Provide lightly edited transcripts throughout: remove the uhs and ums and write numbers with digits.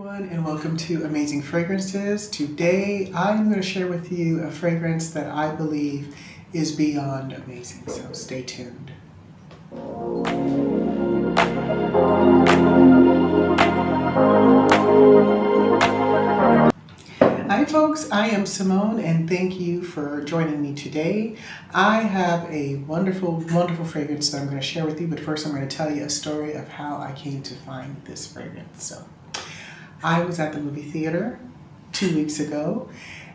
everyone, and welcome to Amazing Fragrances. Today I'm going to share with you a fragrance that I believe is beyond amazing, so stay tuned. Hi folks, I am Simone and thank you for joining me today. I have a wonderful fragrance that I'm going to share with you, but first I'm going to tell you a story of how I came to find this fragrance. So, I was at the movie theater 2 weeks ago,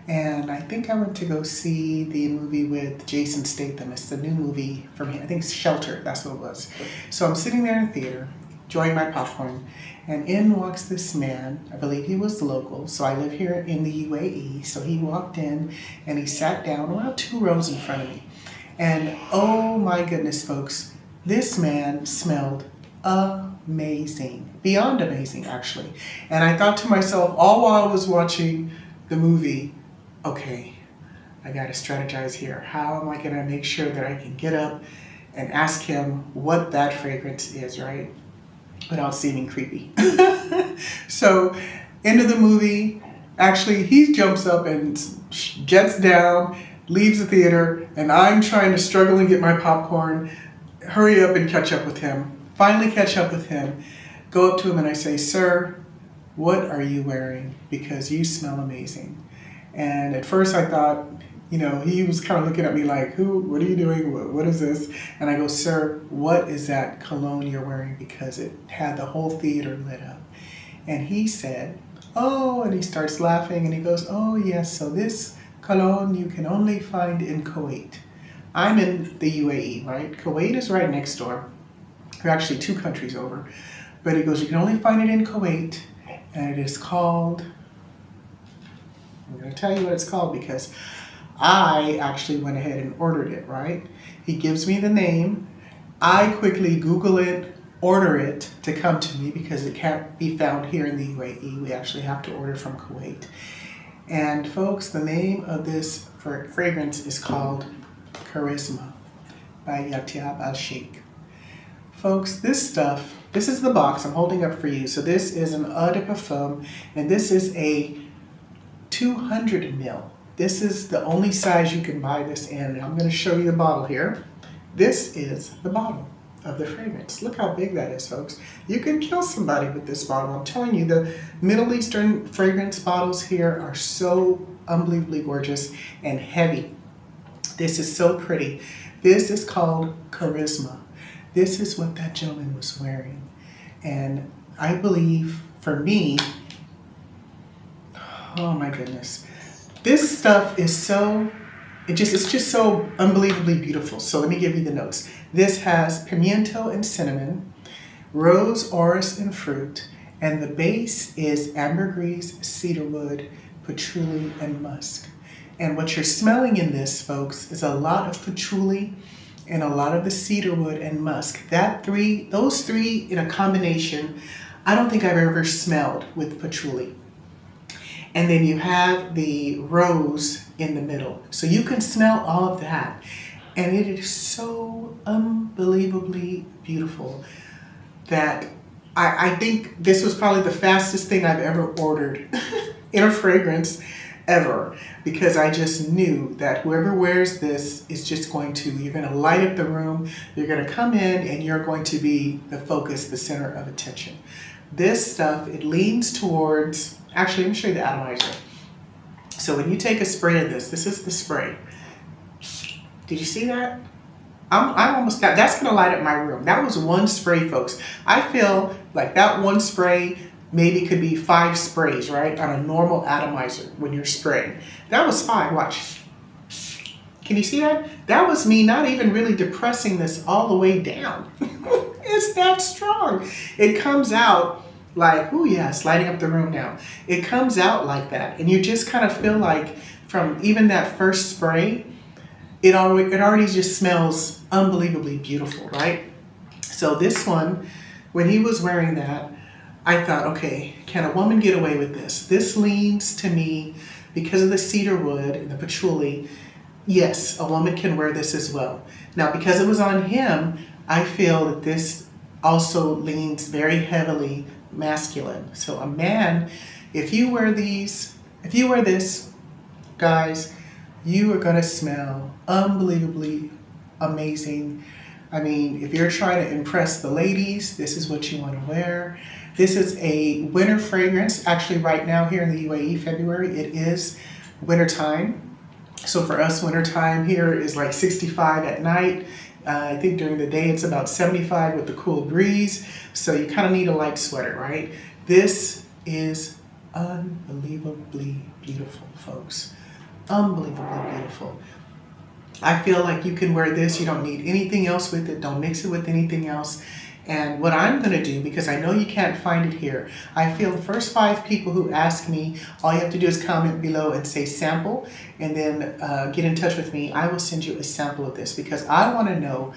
and I think I went to go see the movie with Jason Statham. It's the new movie from him. I think it's Shelter, that's what it was. So I'm sitting there in the theater, enjoying my popcorn, and in walks this man. I believe he was local, so I live here in the UAE. So he walked in and he sat down around 2 rows in front of me. And oh my goodness, folks, this man smelled amazing, beyond amazing actually. And I thought to myself, all while I was watching the movie, okay, I gotta strategize here. How am I gonna make sure that I can get up and ask him what that fragrance is, right? Without seeming creepy. So, into the movie, actually he jumps up and jets down, leaves the theater, and I'm trying to struggle and get my popcorn, hurry up and catch up with him. Finally catch up with him, go up to him and I say, "Sir, what are you wearing? Because you smell amazing." And at first I thought, he was kind of looking at me like, what are you doing? What is this? And I go, "Sir, what is that cologne you're wearing?" Because it had the whole theater lit up. And he said, "Oh," and he starts laughing and he goes, "Oh yes, so this cologne you can only find in Kuwait." I'm in the UAE, right? Kuwait is right next door. We're actually 2 countries over. But he goes, "You can only find it in Kuwait, and it is called," I'm going to tell you what it's called because I actually went ahead and ordered it, right? He gives me the name. I quickly Google it, order it to come to me because it can't be found here in the UAE. We actually have to order from Kuwait. And folks, the name of this fragrance is called Charisma by Atyab Al-Sheikh. Folks, this is the box I'm holding up for you. So this is an eau de parfum, and this is a 200 ml. This is the only size you can buy this in. I'm going to show you the bottle here. This is the bottle of the fragrance. Look how big that is, folks. You can kill somebody with this bottle. I'm telling you, the Middle Eastern fragrance bottles here are so unbelievably gorgeous and heavy. This is so pretty. This is called Charisma. This is what that gentleman was wearing. And I believe, for me, oh my goodness, this stuff is it's just so unbelievably beautiful. So let me give you the notes. This has pimiento and cinnamon, rose, orris, and fruit, and the base is ambergris, cedarwood, patchouli, and musk. And what you're smelling in this, folks, is a lot of patchouli and a lot of the cedarwood and musk. Those three in a combination, I don't think I've ever smelled with patchouli. And then you have the rose in the middle. So you can smell all of that. And it is so unbelievably beautiful that I think this was probably the fastest thing I've ever ordered in a fragrance ever, because I just knew that whoever wears this is just you're going to light up the room, you're going to come in and you're going to be the focus, the center of attention. This stuff, it leans towards, actually let me show you the atomizer. So when you take a spray of this is the spray. Did you see that? I'm almost, that's going to light up my room. That was one spray, folks. I feel like that one spray maybe could be 5 sprays, right? On a normal atomizer when you're spraying. That was 5, watch. Can you see that? That was me not even really depressing this all the way down. It's that strong. It comes out like, oh yeah, it's lighting up the room now. It comes out like that. And you just kind of feel like from even that first spray, it already just smells unbelievably beautiful, right? So this one, when he was wearing that, I thought, okay, can a woman get away with this? This leans to me because of the cedarwood and the patchouli. Yes, a woman can wear this as well. Now, because it was on him, I feel that this also leans very heavily masculine. So a man, if you wear these, if you wear this, guys, you are going to smell unbelievably amazing. I mean, if you're trying to impress the ladies, this is what you want to wear. This is a winter fragrance. Actually, right now here in the UAE, February, it is winter time. So for us, winter time here is like 65 at night. I think during the day it's about 75 with the cool breeze. So you kind of need a light sweater, right? This is unbelievably beautiful, folks. Unbelievably beautiful. I feel like you can wear this. You don't need anything else with it. Don't mix it with anything else. And what I'm going to do, because I know you can't find it here, I feel the first 5 people who ask me, all you have to do is comment below and say sample, and then get in touch with me. I will send you a sample of this because I want to know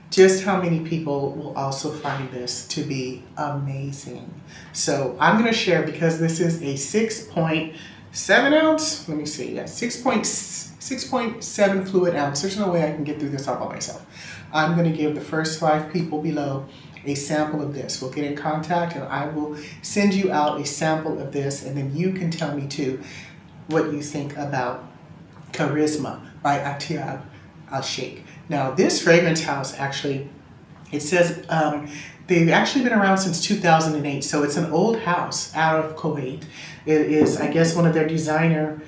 just how many people will also find this to be amazing. So I'm going to share, because this is a 6.7 ounce. Let me see. Yeah, 6.7 fluid ounce. There's no way I can get through this all by myself. I'm going to give the first 5 people below a sample of this. We'll get in contact and I will send you out a sample of this, and then you can tell me too what you think about Charisma by Atyab Al-Sheikh. Now this fragrance house, actually, it says they've actually been around since 2008, so it's an old house out of Kuwait. It is, I guess, one of their designer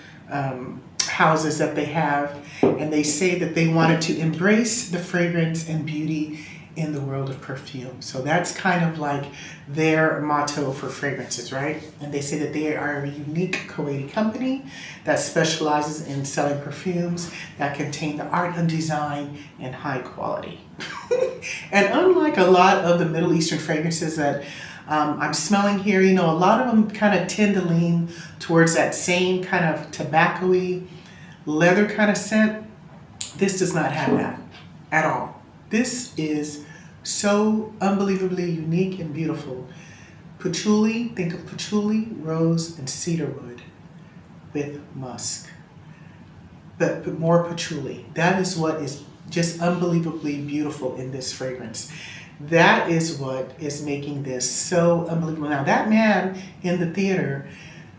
houses that they have, and they say that they wanted to embrace the fragrance and beauty in the world of perfume. So that's kind of like their motto for fragrances, right? And they say that they are a unique Kuwaiti company that specializes in selling perfumes that contain the art of design and high quality. And unlike a lot of the Middle Eastern fragrances that I'm smelling here, you know, a lot of them kind of tend to lean towards that same kind of tobacco-y, leather kind of scent. This does not have that at all. This is so unbelievably unique and beautiful. Patchouli, think of patchouli, rose, and cedarwood with musk. But more patchouli. That is what is just unbelievably beautiful in this fragrance. That is what is making this so unbelievable. Now, that man in the theater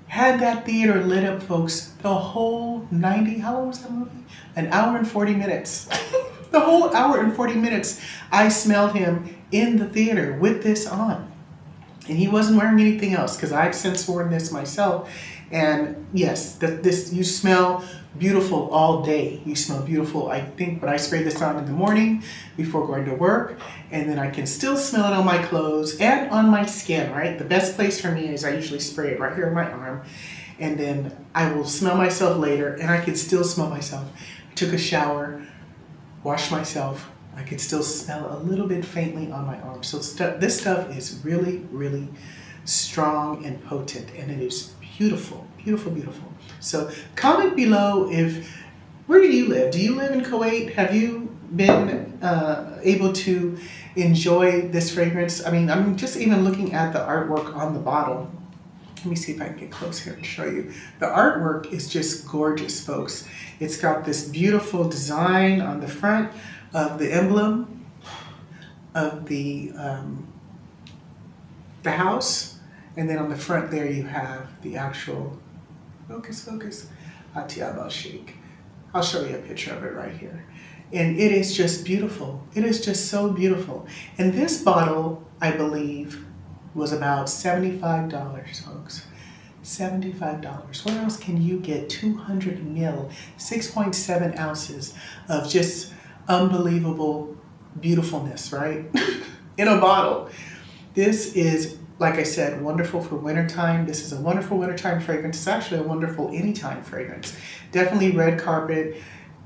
had that theater lit up, folks, the whole 90, how long was that movie? An hour and 40 minutes. The whole hour and 40 minutes, I smelled him in the theater with this on. And he wasn't wearing anything else, because I've since worn this myself. And yes, you smell beautiful all day. You smell beautiful, I think, when I spray this on in the morning before going to work. And then I can still smell it on my clothes and on my skin, right? The best place for me is I usually spray it right here on my arm. And then I will smell myself later, and I can still smell myself. I took a shower, washed myself. I can still smell a little bit faintly on my arm. So this stuff is really, really strong and potent, and it is beautiful, beautiful, beautiful. So comment below where do you live? Do you live in Kuwait? Have you been able to enjoy this fragrance? I mean, I'm just even looking at the artwork on the bottle. Let me see if I can get close here and show you. The artwork is just gorgeous, folks. It's got this beautiful design on the front of the emblem of the house. And then on the front there you have the actual, focus, Atyab Al-Sheikh. I'll show you a picture of it right here. And it is just beautiful. It is just so beautiful. And this bottle, I believe, was about $75, folks. $75. Where else can you get 200 mil, 6.7 ounces of just unbelievable beautifulness, right? In a bottle. This is, like I said, wonderful for wintertime. This is a wonderful wintertime fragrance. It's actually a wonderful anytime fragrance. Definitely red carpet,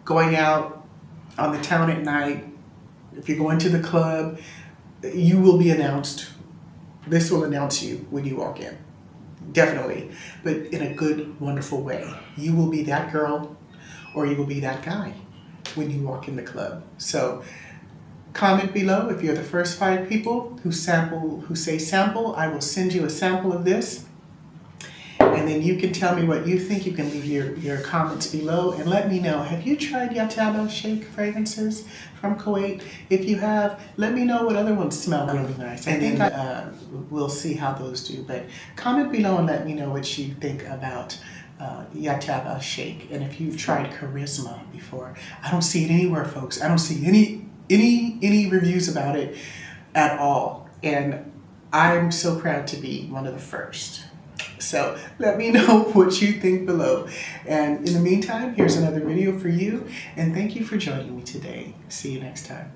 going out on the town at night. If you're going to the club, you will be announced. This will announce you when you walk in. Definitely. But in a good, wonderful way. You will be that girl or you will be that guy when you walk in the club. So comment below if you're the first 5 people who say sample. I will send you a sample of this. And And then you can tell me what you think. You can leave your comments below and let me know. Have you tried Atyab Al-Sheikh fragrances from Kuwait? If you have, let me know what other ones smell really nice. And then we'll see how those do. But comment below and let me know what you think about Atyab Al-Sheikh. And if you've tried Charisma before. I don't see it anywhere, folks. I don't see any reviews about it at all. And I'm so proud to be one of the first. So let me know what you think below. And in the meantime, here's another video for you. And thank you for joining me today. See you next time.